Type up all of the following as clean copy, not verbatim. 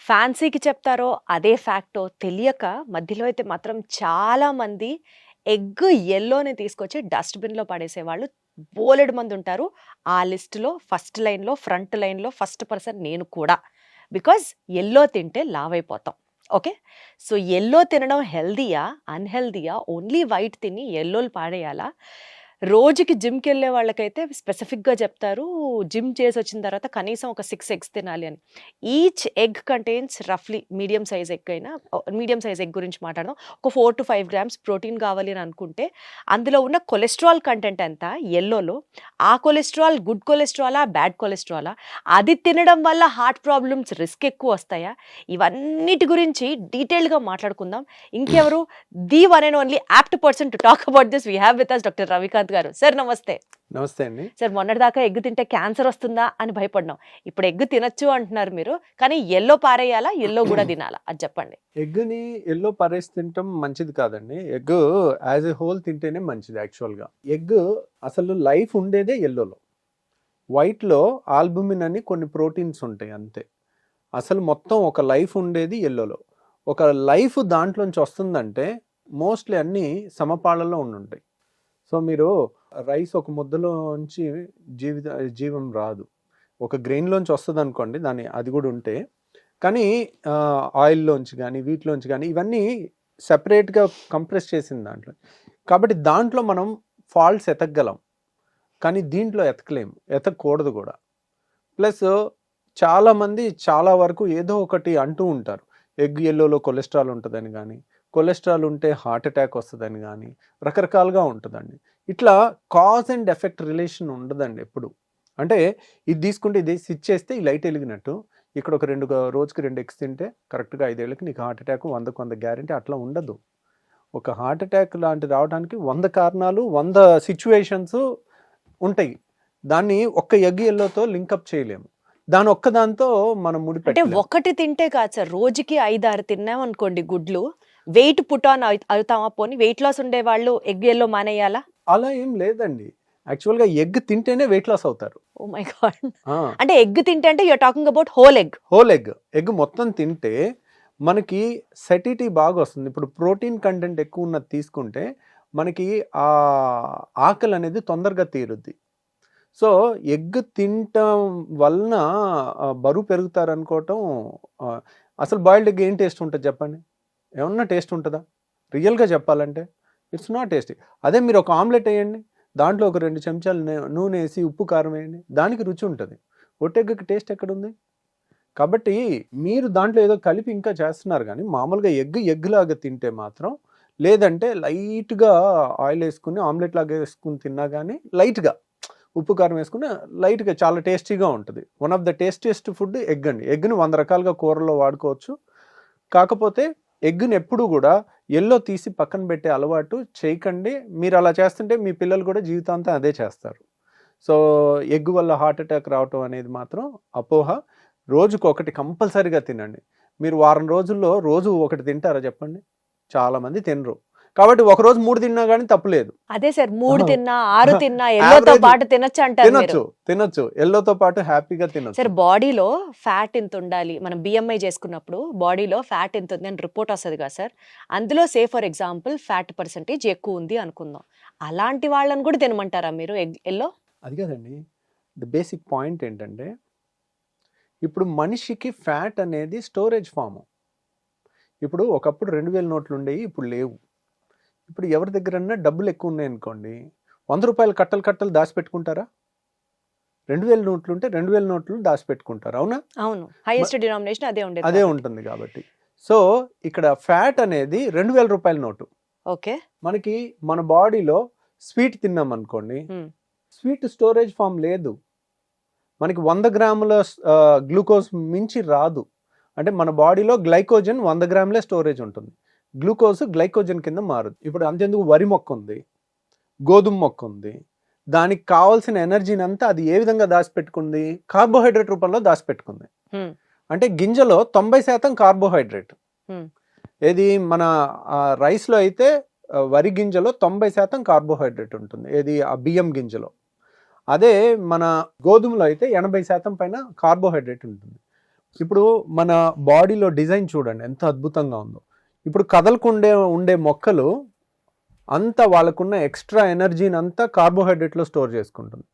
ఫ్యాన్సీకి చెప్తారో అదే ఫ్యాక్టో తెలియక మధ్యలో అయితే మాత్రం చాలామంది ఎగ్ యెల్లోని తీసుకొచ్చి డస్ట్‌బిన్‌లో పడేసేవాళ్ళు బోలెడు మందుంటారు. ఆ లిస్ట్‌లో ఫస్ట్ లైన్‌లో, ఫ్రంట్ లైన్‌లో ఫస్ట్ పర్సన్ నేను కూడా. బికాజ్ యెల్లో తింటే లావైపోతాం. ఓకే. సో, యెల్లో తినడం హెల్తీయా? అన్‌హెల్తీయా? ఓన్లీ వైట్ తిని యెల్లోలు పాడేయాలా? రోజుకి జిమ్‌కెళ్ళే వాళ్ళకైతే స్పెసిఫిక్‌గా చెప్తారు. జిమ్ చేసొచ్చిన తర్వాత కనీసం ఒక 6 ఎగ్స్ తినాలి అని. ఈచ్ ఎగ్ కంటైన్స్ రఫ్‌లీ మీడియం సైజ్ ఎగ్ గురించి మాట్లాడదాం. ఒక 4-5 గ్రామ్స్ ప్రోటీన్ కావాలి అని అనుకుంటే, అందులో ఉన్న కొలెస్ట్రాల్ కంటెంట్ ఎంత యెల్లోలో? ఆ కొలెస్ట్రాల్ గుడ్ కొలెస్ట్రాలా? బ్యాడ్ కొలెస్ట్రాలా? అది తినడం వల్ల హార్ట్ ప్రాబ్లమ్స్ రిస్క్ ఎక్కువొస్తాయా? ఇవన్నిటి గురించి డీటెయిల్డ్‌గా మాట్లాడుకుందాం. ఇంకెవరు? The one and only apt person to talk about this we have with us doctor Ravikant గారు. సార్ నమస్తే. నమస్తే అండి. సార్, మొన్నటిదాకా ఎగ్ తింటే క్యాన్సర్ వస్తుందా అని భయపడ్డాం. ఇప్పుడు ఎగ్ తినొచ్చు అంటున్నారు మీరు. కానీ యెల్లో పారేయాలా? యెల్లో కూడా తినాలా? అది చెప్పండి. ఎగ్‌ని యెల్లో పరేసి తినటం మంచిది కాదండి. ఎగ్ యాజ్ ఎ హోల్ తింటేనే మంచిది యాక్చువల్‌గా. ఎగ్ అసలు లైఫ్ ఉండేదే యెల్లోలో. వైట్‌లో ఆల్బుమిన్ అని కొన్ని ప్రోటీన్స్ ఉంటాయి అంతే. అసలు మొత్తం ఒక లైఫ్ ఉండేది యెల్లోలో. ఒక లైఫ్ దాంట్లోంచి వస్తుందంటే మోస్ట్‌లీ అన్నీ సమపాళ్ళలో ఉండుంటాయి. సో, మీరు రైస్ ఒక ముద్దలోంచి జీవం రాదు. ఒక గ్రెయిన్‌లోంచి వస్తదనుకోండి, అది కూడా ఉంటే. కానీ ఆయిల్‌లోంచి గానీ, వీటిలోంచి గానీ ఇవన్నీ సెపరేట్‌గా కంప్రెస్ చేసిన దాంట్లో. కాబట్టి దాంట్లో మనం ఫాల్ట్స్ ఎతకగలం. కానీ దీంట్లో ఎతకకూడదు కూడా. ప్లస్ చాలామంది చాలా వరకు ఏదో ఒకటి అంటూ ఉంటారు. ఎగ్ యెల్లోలో కొలెస్ట్రాల్ ఉంటుందని కానీ, కొలెస్ట్రాల్ ఉంటే హార్ట్ అటాక్ వస్తుందని కానీ, రకరకాలుగా ఉంటుందండి. ఇట్లా కాజ్ అండ్ ఎఫెక్ట్ రిలేషన్ ఉండదండి ఎప్పుడు. అంటే ఇది తీసుకుంటే ఇది స్విచ్ చేస్తే ఈ లైట్ వెలిగినట్టు, ఇక్కడ ఒక రోజుకి 2 ఎగ్స్ తింటే కరెక్ట్గా 5 ఏళ్ళకి నీకు హార్ట్ అటాక్ 100కు 100 గ్యారెంటీ అట్లా ఉండదు. ఒక హార్ట్ అటాక్ లాంటిది రావడానికి 100 కారణాలు, 100 సిచ్యువేషన్స్ ఉంటాయి. దాన్ని ఒక్క ఎగ్ యెల్లోతో లింకప్ చేయలేము. దాని ఒక్కదాంతో మనం అంటే ముడిపెట్టలేము. ఒకటి తింటే కాదు సార్. రోజుకి 5-6 తిన్నామనుకోండి గుడ్లు, వెయిట్ పుట్ ఆన్ అవుతామా? పోనీ వెయిట్ లాస్ ఉండేవాళ్ళు ఎగ్ యెల్లో మానేయాలా? అలా ఏం లేదండి. యాక్చువల్‌గా ఎగ్ తింటేనే వెయిట్ లాస్ అవుతారు. Oh my god! ఆ! అంటే ఎగ్ తింటే అంటే you are talking about whole egg. Whole egg. Egg మొత్తం తింటే మనకి సెటిటీ బాగా వస్తుంది. ఇప్పుడు ప్రోటీన్ కంటెంట్ ఎక్కువ ఉన్నది తీసుకుంటే మనకి ఆకలి అనేది తొందరగా తీరుద్ది. సో, ఎగ్ తినటం వలన బరువు పెరుగుతారనుకోవటం అసలు బాయిల్డ్ ఎగ్ ఏం టేస్ట్ ఉంటుంది చెప్పండి? ఏమన్నా టేస్ట్ ఉంటుందా? రియల్‌గా చెప్పాలంటే ఇట్స్ నాట్ టేస్టీ. అదే మీరు ఒక ఆమ్లెట్ వేయండి, దాంట్లో ఒక 2 చెంచాలు నూనె వేసి ఉప్పు కారం వేయండి, దానికి రుచి ఉంటుంది. ఒట్టెగ్గుకి టేస్ట్ ఎక్కడుంది? కాబట్టి మీరు దాంట్లో ఏదో కలిపి ఇంకా చేస్తున్నారు కానీ మామూలుగా ఎగ్ లాగా తింటే మాత్రం, లేదంటే లైట్‌గా ఆయిల్ వేసుకుని ఆమ్లెట్ లాగా వేసుకుని తిన్నా కానీ లైట్‌గా ఉప్పు కారం వేసుకుని లైట్‌గా చాలా టేస్టీగా ఉంటుంది. One of the tastiest food egg అండి. ఎగ్‌ని 100 రకాలుగా కూరల్లో వాడుకోవచ్చు. కాకపోతే ఎగ్‌ని ఎప్పుడూ కూడా యెల్లో తీసి పక్కన పెట్టే అలవాటు చేయకండి. మీరు అలా చేస్తుంటే మీ పిల్లలు కూడా జీవితాంతం అదే చేస్తారు. సో, ఎగ్ వల్ల హార్ట్ అటాక్ రావటం అనేది మాత్రం అపోహ. రోజుకొకటి కంపల్సరీగా తినండి. మీరు వారం రోజుల్లో రోజు ఒకటి తింటారా చెప్పండి? చాలామంది తినరు. కాబట్టి ఒకరోజు 3 తిన్నా కానీ తప్పులేదు. అదే సార్, 3 తిన్నా, 6 తిన్నా యెల్లోతో పాటు తినొచ్చు అంటారు మీరు. తినొచ్చు. యెల్లోతో పాటు హ్యాపీగా తినొచ్చు. సార్, బాడీలో ఫ్యాట్ ఇంత ఉండాలి. మనం బిఎంఐ చేసుకున్నప్పుడు బాడీలో ఫ్యాట్ ఇంత ఉంది అని రిపోర్ట్ వస్తది కదా సార్. అందులో ఫర్ ఎగ్జాంపుల్ ఫ్యాట్ పర్సెంటేజ్ ఎక్కువ ఉంది అనుకుందాం. అలాంటి వాళ్ళని కూడా తినమంటారా మీరు యెల్లో? అది కాదండి. ది బేసిక్ పాయింట్ ఏంటంటే, ఇప్పుడు మనిషికి ఫ్యాట్ అనేది స్టోరేజ్ ఫాము. ఇప్పుడు ఒకప్పుడు 2000 నోట్లు ఉండేవి, ఇప్పుడు లేవు. ఇప్పుడు ఎవరి దగ్గరన్నా డబ్బులు ఎక్కువ ఉన్నాయనుకోండి, ₹100 కట్టలు దాచిపెట్టుకుంటారా? 2000 నోట్లు ఉంటే 2000 నోట్లు దాచిపెట్టుకుంటారు. అవునా? అవును. హైయెస్ట్ డినామినేషన్ అదే ఉండేది. అదే ఉంటుంది కాబట్టి. సో, ఇక్కడ ఫ్యాట్ అనేది ₹2000 నోటు. ఓకే. మనకి మన బాడీలో స్వీట్ తిన్నాం అనుకోండి, స్వీట్ స్టోరేజ్ ఫామ్ లేదు. మనకి 100 గ్రాముల గ్లూకోజ్ మించి రాదు. అంటే మన బాడీలో గ్లైకోజన్ 100 గ్రాములే స్టోరేజ్ ఉంటుంది. గ్లూకోజ్ గ్లైకోజన్ కింద మారుద్ది. ఇప్పుడు అంతెందుకు, వరి మొక్క ఉంది, గోధుమ మొక్క ఉంది. దానికి కావాల్సిన ఎనర్జీని అంతా అది ఏ విధంగా దాచిపెట్టుకుంది? కార్బోహైడ్రేట్ రూపంలో దాచిపెట్టుకుంది. అంటే గింజలో 90% కార్బోహైడ్రేట్. ఏది మన రైస్లో అయితే వరి గింజలో 90% కార్బోహైడ్రేట్ ఉంటుంది. ఏది ఆ బియ్యం గింజలో. అదే మన గోధుమలో అయితే 80% పైన కార్బోహైడ్రేట్ ఉంటుంది. ఇప్పుడు మన బాడీలో డిజైన్ చూడండి ఎంత అద్భుతంగా ఉందో. ఇప్పుడు కదలకుండే ఉండే మొక్కలు అంతా వాళ్ళకున్న ఎక్స్ట్రా ఎనర్జీని అంతా కార్బోహైడ్రేట్లో స్టోర్ చేసుకుంటుంది.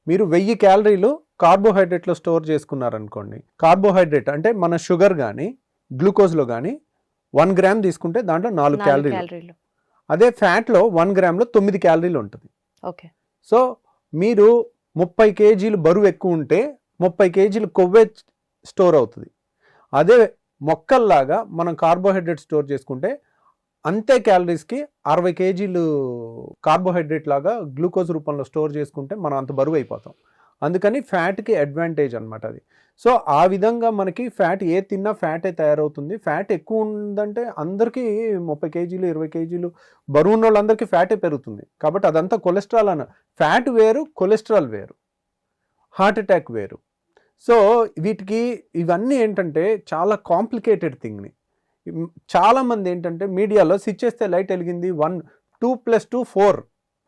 మీరు 1000 క్యాలరీలు కార్బోహైడ్రేట్లో స్టోర్ చేసుకున్నారనుకోండి, కార్బోహైడ్రేట్ అంటే మన షుగర్ కానీ గ్లూకోజ్లో కానీ 1 గ్రామ్ తీసుకుంటే దాంట్లో 4 క్యాలరీలు. అదే ఫ్యాట్లో 1 గ్రామ్లో 9 క్యాలరీలు ఉంటుంది. ఓకే. సో మీరు 30 కేజీలు బరువు ఎక్కువ ఉంటే 30 కేజీలు కొవ్వే స్టోర్ అవుతుంది. అదే మొక్కల్లాగా మనం కార్బోహైడ్రేట్ స్టోర్ చేసుకుంటే అంతే క్యాలరీస్కి 60 కేజీలు కార్బోహైడ్రేట్ లాగా గ్లూకోజ్ రూపంలో స్టోర్ చేసుకుంటే మనం అంత బరువు అయిపోతాం. అందుకని ఫ్యాట్కి అడ్వాంటేజ్ అనమాట అది. సో ఆ విధంగా మనకి ఫ్యాట్ ఏ తిన్నా ఫ్యాటే తయారవుతుంది. ఫ్యాట్ ఎక్కువ ఉందంటే అందరికీ 30 కేజీలు 20 కేజీలు బరువు ఉన్న వాళ్ళందరికీ ఫ్యాటే పెరుగుతుంది. కాబట్టి అదంతా కొలెస్ట్రాల్ ఫ్యాట్ వేరు, కొలెస్ట్రాల్ వేరు, హార్ట్ అటాక్ వేరు. సో వీటికి ఇవన్నీ ఏంటంటే చాలా కాంప్లికేటెడ్ థింగ్ని. చాలామంది ఏంటంటే మీడియాలో స్విచ్ చేస్తే లైట్ వెలిగింది 1 2 + 2 4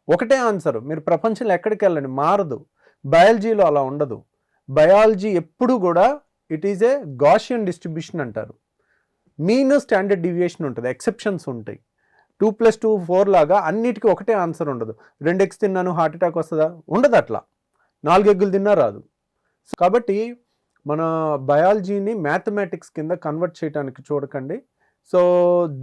ఒకటే ఆన్సర్. మీరు ప్రపంచంలో ఎక్కడికి వెళ్ళండి మారదు. బయాలజీలో అలా ఉండదు. బయాలజీ ఎప్పుడు కూడా it is a Gaussian distribution అంటారు. మీన్ స్టాండర్డ్ డివియేషన్ ఉంటుంది, ఎక్సెప్షన్స్ ఉంటాయి. 2 + 2 4 లాగా అన్నిటికీ ఒకటే ఆన్సర్ ఉండదు. 2 ఎగ్స్ తిన్నాను హార్ట్ అటాక్ వస్తుందా, ఉండదు. అట్లా 4 ఎగ్గులు తిన్నా రాదు. కాబట్టి మన బయాలజీని మ్యాథమెటిక్స్ కింద కన్వర్ట్ చేయడానికి చూడకండి. సో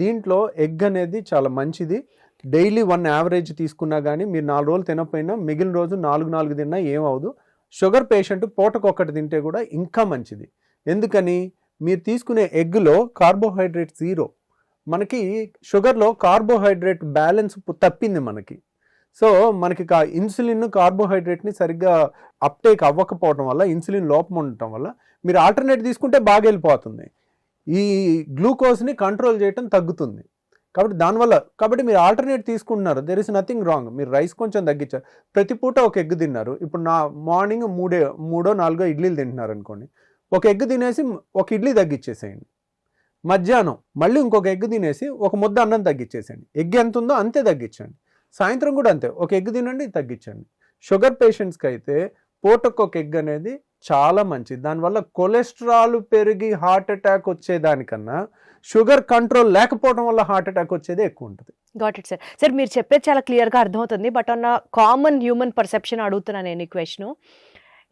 దీంట్లో ఎగ్ అనేది చాలా మంచిది. డైలీ 1 యావరేజ్ తీసుకున్నా కానీ మీరు 4 రోజులు తినకపోయినా మిగిలిన రోజు 4 తిన్నా ఏమవుదు. షుగర్ పేషెంట్ పూటకొక్కటి తింటే కూడా ఇంకా మంచిది. ఎందుకని, మీరు తీసుకునే ఎగ్లో కార్బోహైడ్రేట్ 0. మనకి షుగర్లో కార్బోహైడ్రేట్ బ్యాలెన్స్ తప్పింది మనకి. సో మనకి ఇన్సులిన్ కార్బోహైడ్రేట్ని సరిగ్గా అప్టేక్ అవ్వకపోవడం వల్ల, ఇన్సులిన్ లోపం ఉండటం వల్ల మీరు ఆల్టర్నేట్ తీసుకుంటే బాగా వెళ్ళిపోతుంది. ఈ గ్లూకోజ్ని కంట్రోల్ చేయటం తగ్గుతుంది. కాబట్టి మీరు ఆల్టర్నేట్ తీసుకుంటున్నారు, దెర్ ఇస్ నథింగ్ రాంగ్. మీరు రైస్ కొంచెం తగ్గించారు, ప్రతి పూట ఒక ఎగ్ తిన్నారు. ఇప్పుడు మార్నింగ్ 3-4 ఇడ్లీలు తింటున్నారు అనుకోండి, ఒక ఎగ్ తినేసి ఒక ఇడ్లీ తగ్గించేసేయండి. మధ్యాహ్నం మళ్ళీ ఇంకొక ఎగ్ తినేసి ఒక ముద్ద అన్నం తగ్గించేసేయండి. ఎగ్ ఎంత ఉందో అంతే తగ్గించండి. సాయంత్రం కూడా అంతే, ఒక ఎగ్ తినండి, తగ్గించండి. షుగర్ పేషెంట్స్కి అయితే పూటకు ఒక ఎగ్ అనేది చాలా మంచిది. దానివల్ల కొలెస్ట్రాల్ పెరిగి హార్ట్ అటాక్ వచ్చేదానికన్నా షుగర్ కంట్రోల్ లేకపోవడం వల్ల హార్ట్ అటాక్ వచ్చేది ఎక్కువ ఉంటుంది. Got it sir. సార్ మీరు చెప్పేది చాలా క్లియర్గా అర్థమవుతుంది. బట్ అన్న కామన్ హ్యూమన్ పర్సెప్షన్ అడుగుతున్నాను నేను ఈ క్వశ్చన్.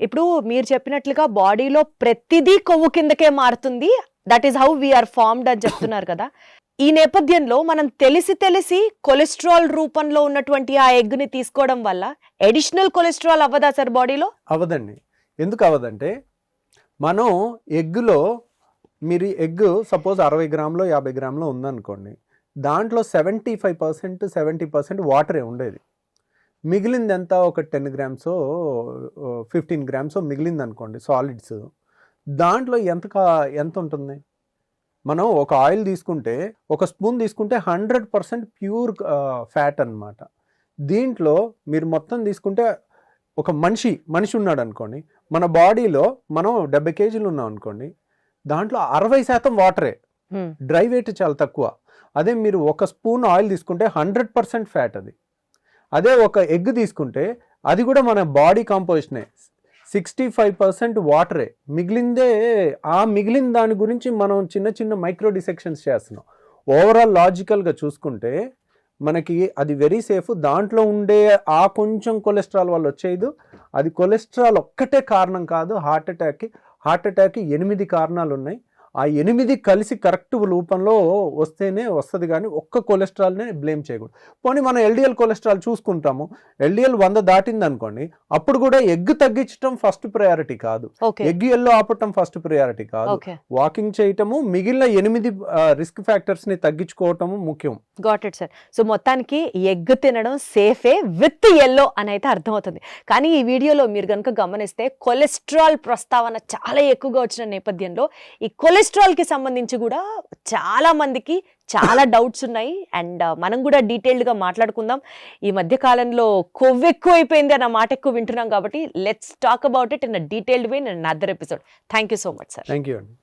ఇప్పుడు మీరు చెప్పినట్లుగా బాడీలో ప్రతిదీ కొవ్వు కిందకే మారుతుంది, that is how we are formed అని చెప్తున్నారు కదా. ఈ నేపథ్యంలో మనం తెలిసి కొలెస్ట్రాల్ రూపంలో ఉన్నటువంటి ఆ ఎగ్ని తీసుకోవడం వల్ల అడిషనల్ కొలెస్ట్రాల్ అవ్వదా సార్ బాడీలో? అవ్వదండి. ఎందుకు అవ్వదంటే, మనం ఎగ్గులో మీరు ఎగ్ సపోజ్ 60 గ్రాములో 50 గ్రాములో ఉందనుకోండి, దాంట్లో 75% 70% వాటరే ఉండేది. మిగిలింది ఎంత, ఒక 10 గ్రామ్సో 15 గ్రామ్సో మిగిలింది అనుకోండి సాలిడ్స్. దాంట్లో ఎంత ఉంటుంది? మనం ఒక ఆయిల్ తీసుకుంటే, ఒక స్పూన్ తీసుకుంటే 100% ప్యూర్ ఫ్యాట్ అన్నమాట. దీంట్లో మీరు మొత్తం తీసుకుంటే, ఒక మనిషి ఉన్నాడు అనుకోండి, మన బాడీలో మనం 70 కేజీలు ఉన్నాం అనుకోండి, దాంట్లో 60% వాటరే, డ్రై వెయిట్ చాలా తక్కువ. అదే మీరు ఒక స్పూన్ ఆయిల్ తీసుకుంటే 100% ఫ్యాట్ అది. అదే ఒక ఎగ్ తీసుకుంటే అది కూడా మన బాడీ కాంపోజిషనే, 65% వాటరే. మిగిలిన దాని గురించి మనం చిన్న మైక్రో డిసెక్షన్స్ చేస్తున్నాం. ఓవరాల్ లాజికల్గా చూసుకుంటే మనకి అది వెరీ సేఫ్. దాంట్లో ఉండే ఆ కొంచెం కొలెస్ట్రాల్ వల్ల వచ్చేది, అది కొలెస్ట్రాల్ ఒక్కటే కారణం కాదు హార్ట్ అటాక్కి. హార్ట్ అటాక్కి 8 కారణాలు ఉన్నాయి. ఆ 8 కలిసి కరెక్ట్ రూపంలో వస్తేనే వస్తుంది, కానీ ఒక్క కొలెస్ట్రాల్నే బ్లేమ్ చేయకూడదు. పోనీ మనం ఎల్డిఎల్ కొలెస్ట్రాల్ చూసుకుంటాము, ఎల్డిఎల్ 100 దాటింది అనుకోండి, అప్పుడు కూడా ఎగ్ తగ్గించడం ఫస్ట్ ప్రయారిటీ కాదు, ఎగ్ ఎల్లో ఆపటం ఫస్ట్ ప్రయారిటీ కాదు. వాకింగ్ చేయటము, మిగిలిన 8 రిస్క్ ఫ్యాక్టర్స్ని తగ్గించుకోవటము ముఖ్యం. Got it sir. సో మొత్తానికి ఎగ్ తినడం సేఫే విత్ ఎల్లో అని అయితే అర్థమవుతుంది. కానీ ఈ వీడియోలో మీరు కనుక గమనిస్తే కొలెస్ట్రాల్ ప్రస్తావన చాలా ఎక్కువగా వచ్చిన నేపథ్యంలో ఈ కొలెస్ట్రాల్కి సంబంధించి కూడా చాలా మందికి చాలా డౌట్స్ ఉన్నాయి. అండ్ మనం కూడా డీటెయిల్డ్గా మాట్లాడుకుందాం. ఈ మధ్య కాలంలో కొవ్వు ఎక్కువ అయిపోయింది అన్న మాట ఎక్కువ వింటున్నాం కాబట్టి let's talk about it in a detailed way in another episode. Thank you so much sir. Thank you అండి.